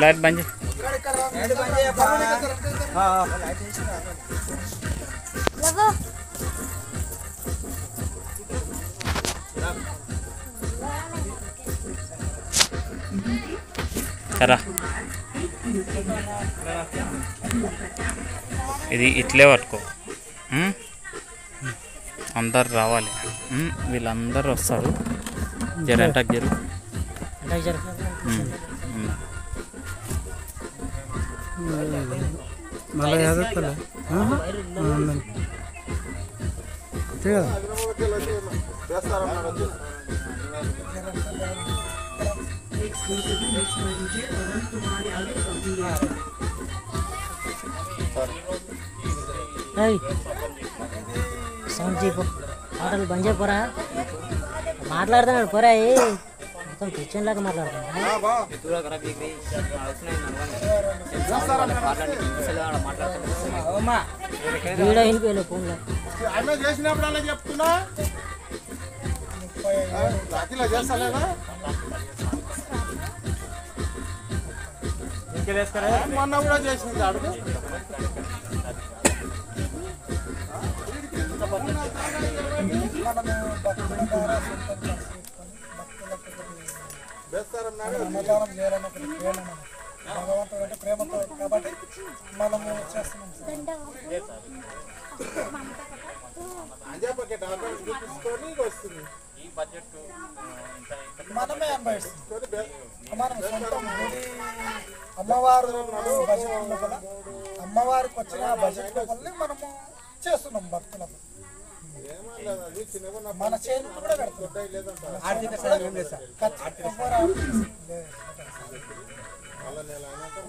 Light बंद करा ఇది ఇట్లే పట్టుకో అందరు రావాలి వీళ్ళందరూ వస్తారు జర ఎంటకు జరు మళ్ళీ చదువుతా సౌండ్ చెప్పు మాటలు బంద్ చెప్పరా మాట్లాడుతున్నాడు పోరా మొత్తం కిచెన్ లాగా మాట్లాడుతున్నాడు వీడియో వెళ్ళిపోయలే ఫోన్లో మొన్న కూడా చేసింది అడుగు అన్నదానం చేయాలని ఒకటి ప్రేమ భగవంతుడు అంటే ప్రేమతో కాబట్టి మనము చేస్తున్నాం మనమే అనుభవిస్తుంది మనం సొంతం గుడి అమ్మవారు బడ్జెట్ లోపల అమ్మవారికి వచ్చిన బడ్జెట్ లోపలనే మనము చేస్తున్నాం భక్తులకు మన చేతులు కూడా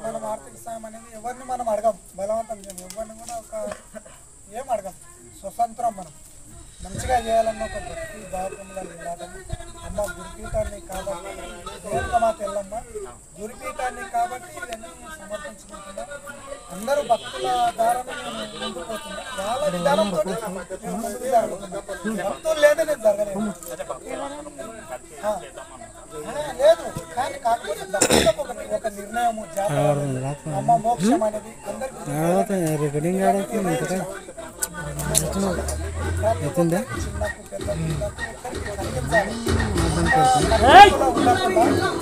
మనం ఆర్థిక సాయం అనేది ఎవరిని మనం అడగం బలవంతం చేయం ఎవరిని కూడా ఏం అడగం స్వతంత్రం మనం మంచిగా చేయాలన్న ఒక భక్తి భావంలో వెళ్ళాలని అమ్మ గురుపీఠాన్ని కాబట్టి దేవతమాత ఎల్లమ్మ గురుపీఠాన్ని కాబట్టి ఇవన్నీ సమర్పించుకుంటున్నా అందరూ భక్తుల ద్వారానే నేను ముందుకు పోతున్నా వాళ్ళ విధానంతో భక్తులు లేదా నేను జరగలేదు లేదు కానీ కాకపోతే భక్తులకు ఒక నిర్ణయము జాతర అమ్మ మోక్షం అనేది అందరికీ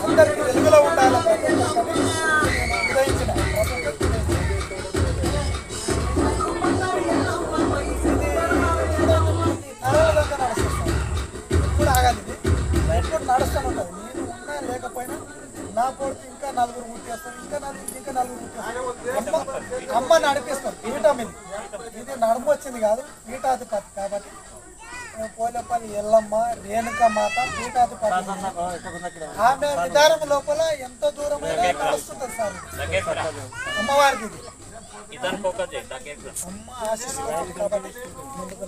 అందరికి వెలుగులో ఉండాలి ఇప్పుడు ఆగాలి ఎప్పుడు నడుస్తూనే ఉంటుంది నేను ఉన్నా లేకపోయినా నా కొడుకు ఇంకా నలుగురు ముట్టేస్తాను ఇంకా నలుగురు ముట్టేస్తాను అమ్మ నడిపిస్తాను పీఠం ఇది నడుము వచ్చింది కాదు పీఠాధిపతి కాబట్టి పోలేపల్లి ఎల్లమ్మ రేణుక మాత పీఠాధిపతి ఆమె విధానం లోపల ఎంత దూరమైనా నడుస్తుంటది సార్ అమ్మవారికి అమ్మ ఆశీస్సులు కాబట్టి ముందుకు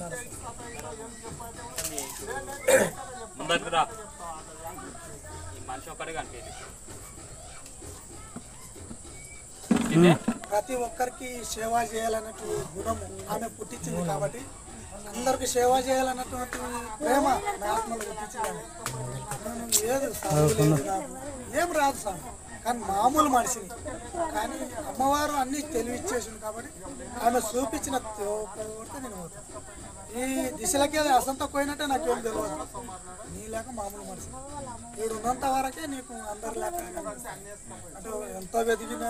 ప్రతి ఒక్కరికి సేవ చేయాలన్నట్టు గుణము ఆమె పుట్టించింది కాబట్టి అందరికి సేవ చేయాలన్నటువంటి ప్రేమ నా ఆత్మలో పుట్టించింది. నేను ఏం రాదు సార్ కానీ మామూలు మనిషిని కానీ అమ్మవారు అన్ని తెలివిచ్చేసింది కాబట్టి ఆమె చూపించిన కొడితే నేను పోతాను. ఈ దిశలకి అది అసంత పోయినట్టే నాకేం తెలియదు. నీ లేక మామూలు మనిషి వీడు ఉన్నంత వరకే నీకు అందరి లేక అంటే ఎంత వెదిగిన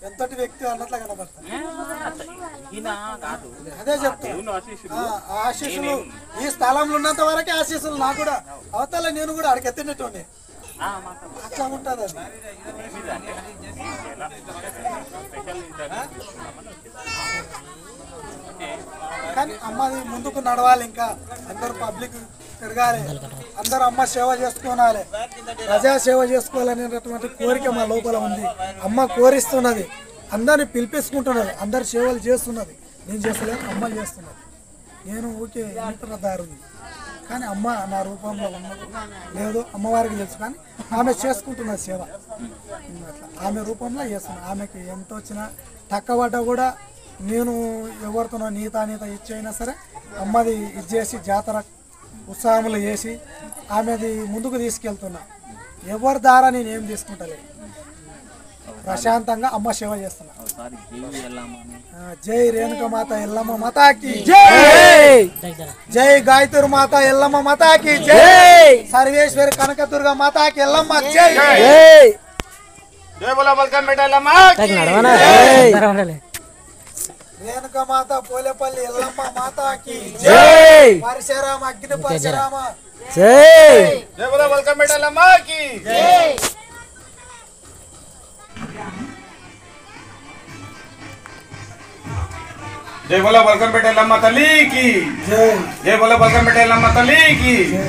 ఎంతటి వ్యక్తి అన్నట్లు కనబడతాను. అదే చెప్తాను ఆశీస్సులు ఈ స్థలంలో ఉన్నంత వరకే ఆశీస్సులు నాకు కూడా అవతల నేను కూడా అడిగెత్తినట్టు అట్లా ఉంటుంది అది. కానీ అమ్మది ముందుకు నడవాలి, ఇంకా అందరు పబ్లిక్ తిరగాలి, అందరు అమ్మ సేవ చేసుకోవాలి, ప్రజా సేవ చేసుకోవాలనేటటువంటి కోరిక మా లోపల ఉంది. అమ్మ కోరిస్తున్నది, అందరిని పిలిపించుకుంటున్నది, అందరు సేవలు చేస్తున్నది. నేను చేస్తలేదు, అమ్మ చేస్తున్నది. నేను ఊకే దారుంది కానీ అమ్మ నా రూపంలో ఉన్నది లేదు, అమ్మవారికి తెలుసు. కానీ ఆమె చేసుకుంటున్నది సేవ, ఆమె రూపంలో చేస్తున్నది. ఆమెకి ఎంత వచ్చినా తక్కువడ్డా కూడా నేను ఎవరితోనో నీత ఇచ్చైనా సరే అమ్మది ఇది చేసి జాతర ఉత్సాహములు చేసి ఆమెది ముందుకు తీసుకెళ్తున్నా. ఎవరి ద్వారా నేనేం తీసుకుంటలే, ప్రశాంతంగా అమ్మ సేవ చేస్తున్నా. జై రేణుకమాత ఎల్లమ్మ మాతాకి జై, జై గాయత్రి మాత ఎల్లమ్మ మాతాకి జై, సర్వేశ్వరి కనకదుర్గ మాతాకి ఎల్లమ్మ జై. జై బోలా బల్కంపేట ఎల్లమ్మ రేణుకమాత పోలేపల్లి ఎల్లమ్మ మాతాకి జై, పరశురామ అగ్ని పరశురామ జై. జై బోలా బల్కంపేట ఎల్లమ్మకి జై. జై బోలా బల్కంపేట ఎల్లమ్మ తల్లికి జై, జై బోలా బల్కంపేట ఎల్లమ్మ తల్లికి జై.